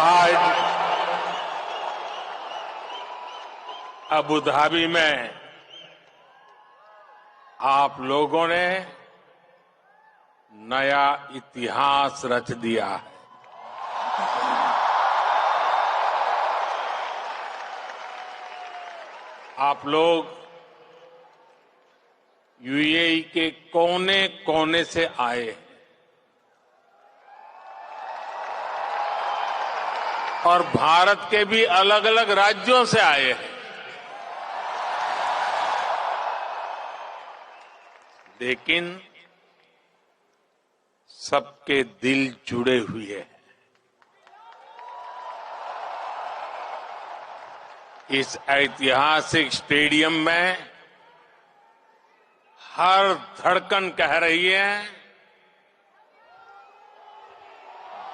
आज Abu Dhabi में आप लोगों ने नया इतिहास रच दिया है। आप लोग यूएई के कोने कोने से आए हैं और भारत के भी अलग अलग राज्यों से आए हैं, लेकिन सबके दिल जुड़े हुए हैं। इस ऐतिहासिक स्टेडियम में हर धड़कन कह रही है,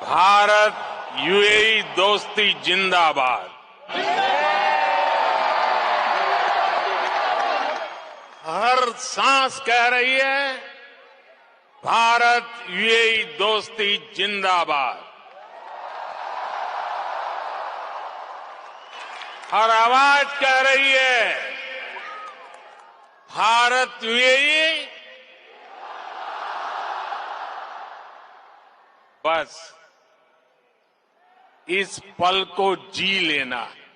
भारत यूएई दोस्ती जिंदाबाद। हर सांस कह रही है, भारत यूएई दोस्ती जिंदाबाद। हर आवाज कह रही है, भारत यूएई। बस इस पल को जी लेना है,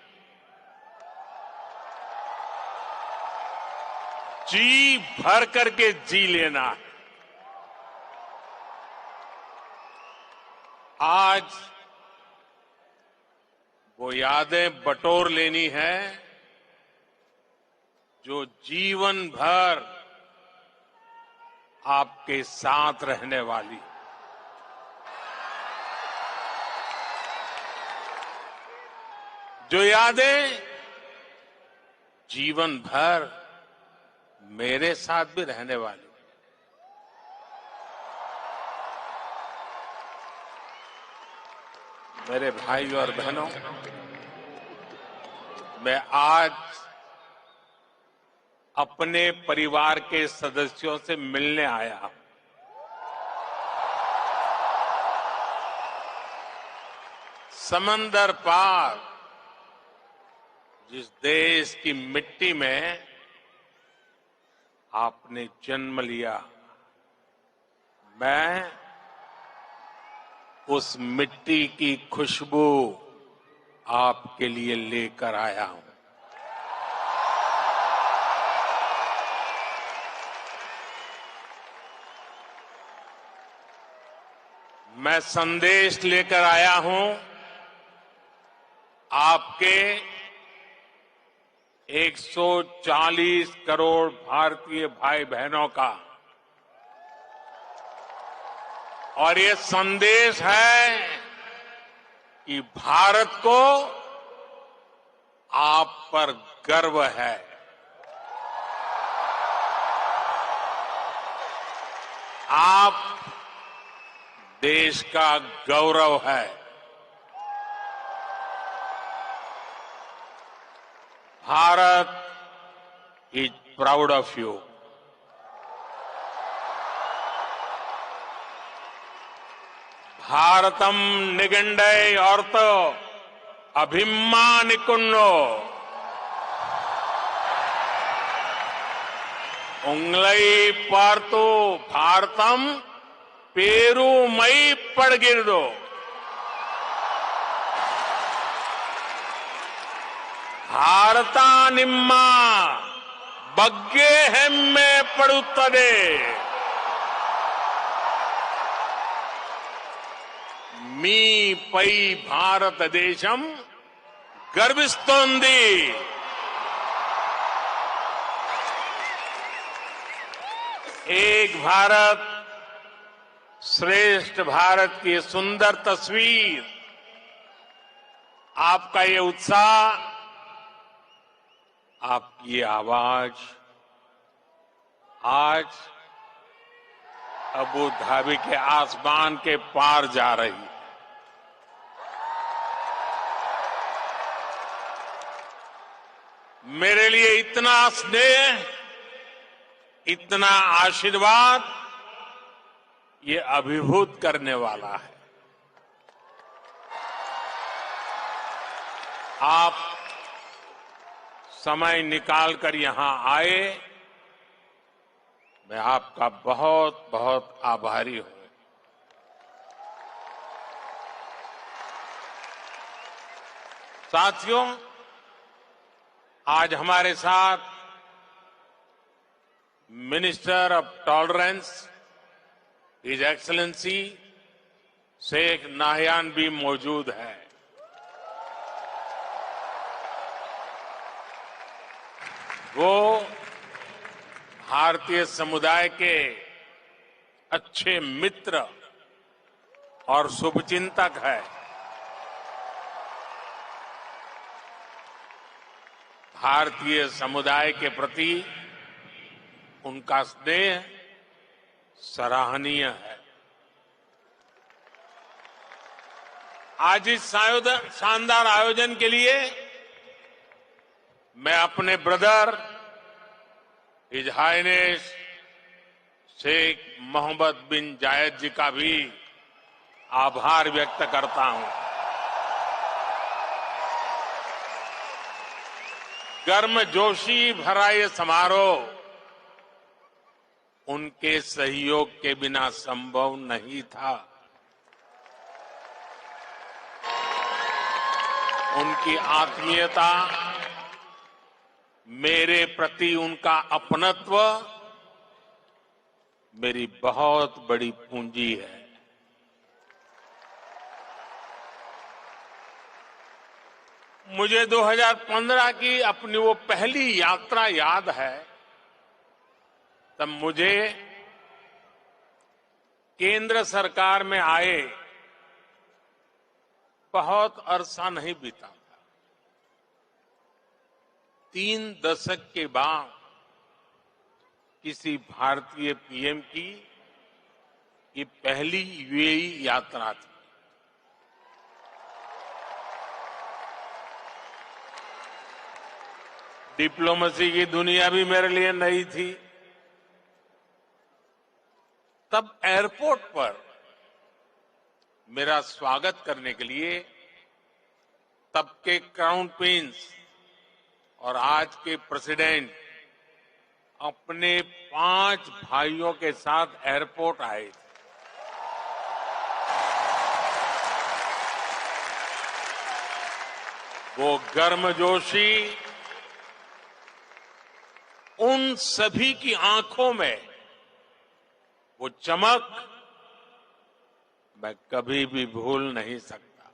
जी भर करके जी लेना है। आज वो यादें बटोर लेनी है जो जीवन भर आपके साथ रहने वाली। जो यादें जीवन भर मेरे साथ भी रहने वाली। मेरे भाइयों और बहनों, मैं आज अपने परिवार के सदस्यों से मिलने आया हूं। समंदर पार जिस देश की मिट्टी में आपने जन्म लिया, मैं उस मिट्टी की खुशबू आपके लिए लेकर आया हूं। मैं संदेश लेकर आया हूं आपके 140 करोड़ भारतीय भाई बहनों का, और ये संदेश है कि भारत को आप पर गर्व है। आप देश का गौरव है। Bharat is proud of you. भारतम निगंडे औरत अभिमानिकुन्नो उंगलई पार्तो भारतम पेरू मई पड़गिरदो। भारता निम्मा बग्गे हेम्मे पड़ुत्तदे। मी पै भारत देशम गर्विस्तोंदी। एक भारत श्रेष्ठ भारत की सुंदर तस्वीर, आपका ये उत्साह, आपकी ये आवाज आज अबू धाबी के आसमान के पार जा रही है। मेरे लिए इतना स्नेह, इतना आशीर्वाद, ये अभिभूत करने वाला है। आप समय निकालकर यहां आए, मैं आपका बहुत बहुत आभारी हूं। साथियों, आज हमारे साथ minister of tolerance his excellency Sheikh Nahyan भी मौजूद है। वो भारतीय समुदाय के अच्छे मित्र और शुभचिंतक है। भारतीय समुदाय के प्रति उनका स्नेह सराहनीय है। आज इस शानदार आयोजन के लिए मैं अपने brother his highness Sheikh Mohammed bin Zayed ji का भी आभार व्यक्त करता हूं। गर्मजोशी भरा ये समारोह उनके सहयोग के बिना संभव नहीं था। उनकी आत्मीयता, मेरे प्रति उनका अपनत्व मेरी बहुत बड़ी पूंजी है। मुझे 2015 की अपनी वो पहली यात्रा याद है। तब मुझे केंद्र सरकार में आए बहुत अरसा नहीं बीता था। 3 दशक के बाद किसी भारतीय पीएम की ये पहली यूएई यात्रा थी। डिप्लोमेसी की दुनिया भी मेरे लिए नई थी। तब एयरपोर्ट पर मेरा स्वागत करने के लिए तब के क्राउन प्रिंस और आज के प्रेसिडेंट अपने 5 भाइयों के साथ एयरपोर्ट आए थे। वो गर्मजोशी, उन सभी की आंखों में वो चमक मैं कभी भी भूल नहीं सकता।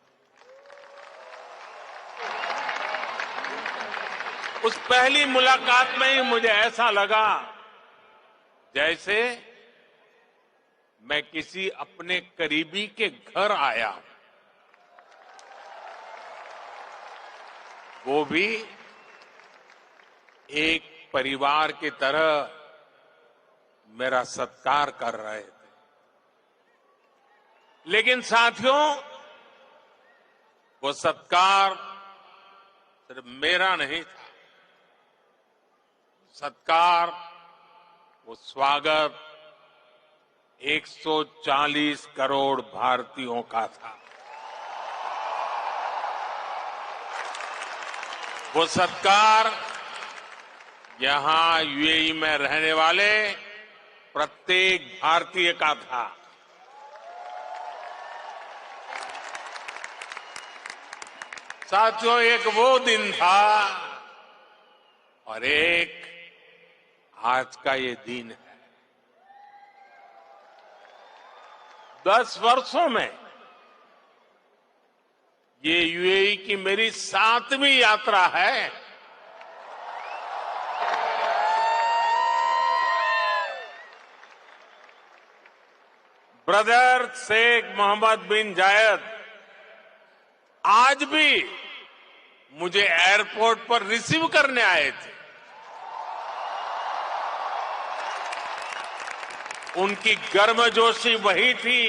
उस पहली मुलाकात में ही मुझे ऐसा लगा जैसे मैं किसी अपने करीबी के घर आया, वो भी एक परिवार की तरह मेरा सत्कार कर रहे थे। लेकिन साथियों, वो सत्कार सिर्फ मेरा नहीं था। सत्कार, वो स्वागत 140 करोड़ भारतीयों का था। वो सत्कार यहां यूएई में रहने वाले प्रत्येक भारतीय का था। साथियों, एक वो दिन था और एक आज का ये दिन है। 10 वर्षों में ये यूएई की मेरी 7वीं यात्रा है। ब्रदर शेख मोहम्मद बिन जायद आज भी मुझे एयरपोर्ट पर रिसीव करने आए थे। उनकी गर्मजोशी वही थी,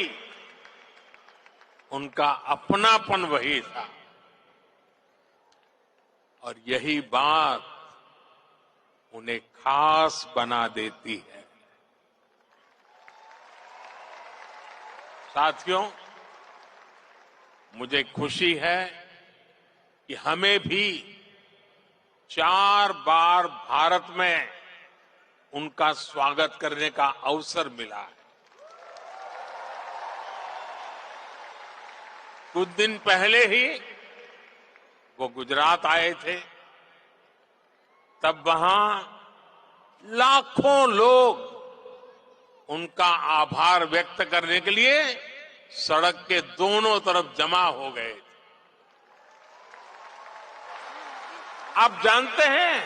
उनका अपनापन वही था। और यही बात उन्हें खास बना देती है। साथियों, मुझे खुशी है कि हमें भी 4 बार भारत में उनका स्वागत करने का अवसर मिला है। कुछ दिन पहले ही वो गुजरात आए थे, तब वहां लाखों लोग उनका आभार व्यक्त करने के लिए सड़क के दोनों तरफ जमा हो गए थे। आप जानते हैं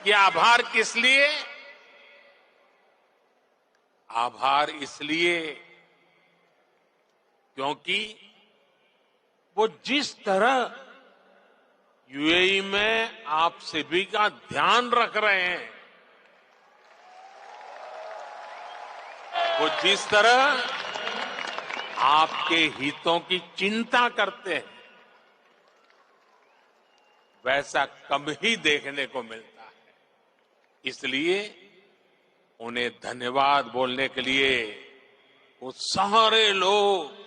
कि आभार किस लिए? आभार इसलिए क्योंकि वो जिस तरह यूएई में आप सभी का ध्यान रख रहे हैं, वो जिस तरह आपके हितों की चिंता करते हैं, वैसा कम ही देखने को मिलता है। इसलिए उन्हें धन्यवाद बोलने के लिए वो सारे लोग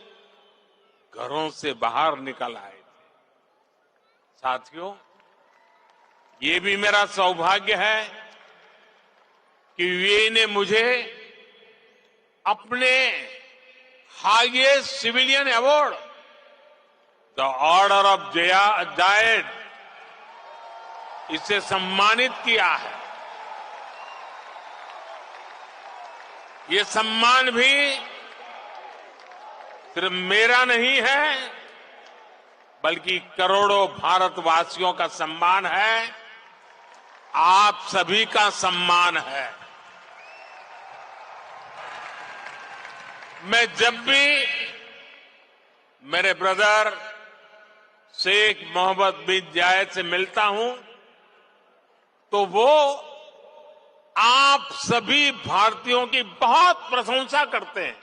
घरों से बाहर निकल आए थे। साथियों, ये भी मेरा सौभाग्य है कि यूएई ने मुझे अपने highest civilian award the order of Zayed इससे सम्मानित किया है। ये सम्मान भी सिर्फ मेरा नहीं है, बल्कि करोड़ों भारतवासियों का सम्मान है, आप सभी का सम्मान है। मैं जब भी मेरे ब्रदर शेख मोहम्मद बिन जायद से मिलता हूं, तो वो आप सभी भारतीयों की बहुत प्रशंसा करते हैं।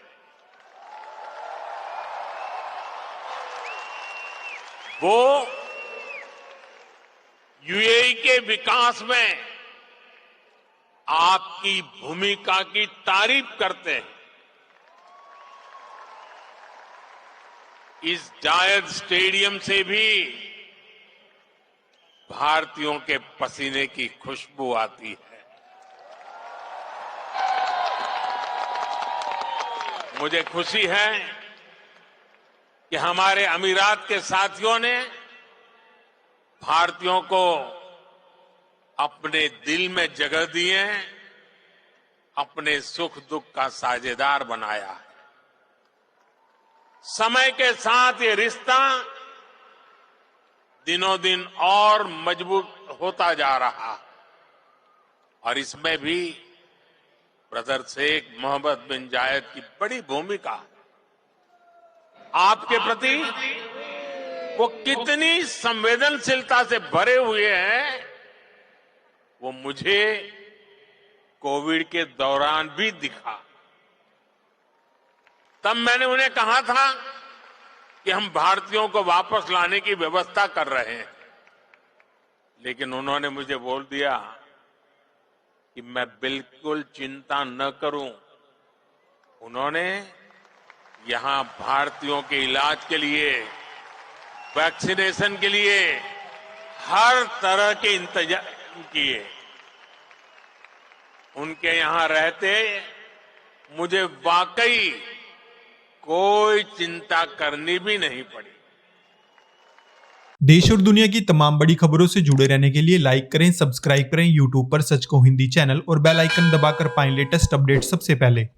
वो यूएई के विकास में आपकी भूमिका की तारीफ करते हैं। इस जायद स्टेडियम से भी भारतीयों के पसीने की खुशबू आती है। मुझे खुशी है कि हमारे अमीरात के साथियों ने भारतीयों को अपने दिल में जगह दी है, अपने सुख दुख का साझेदार बनाया है। समय के साथ ये रिश्ता दिनों दिन और मजबूत होता जा रहा है, और इसमें भी ब्रदर शेख मोहम्मद बिन जायद की बड़ी भूमिका है। आपके प्रति वो कितनी संवेदनशीलता से भरे हुए हैं, वो मुझे कोविड के दौरान भी दिखा। तब मैंने उन्हें कहा था कि हम भारतीयों को वापस लाने की व्यवस्था कर रहे हैं, लेकिन उन्होंने मुझे बोल दिया कि मैं बिल्कुल चिंता न करूं। उन्होंने यहां भारतीयों के इलाज के लिए, वैक्सीनेशन के लिए हर तरह के इंतजाम किए। उनके यहां रहते मुझे वाकई कोई चिंता करनी भी नहीं पड़ी। देश और दुनिया की तमाम बड़ी खबरों से जुड़े रहने के लिए लाइक करें, सब्सक्राइब करें यूट्यूब पर सच को हिंदी चैनल और बेल आइकन दबाकर पाएं लेटेस्ट अपडेट सबसे पहले।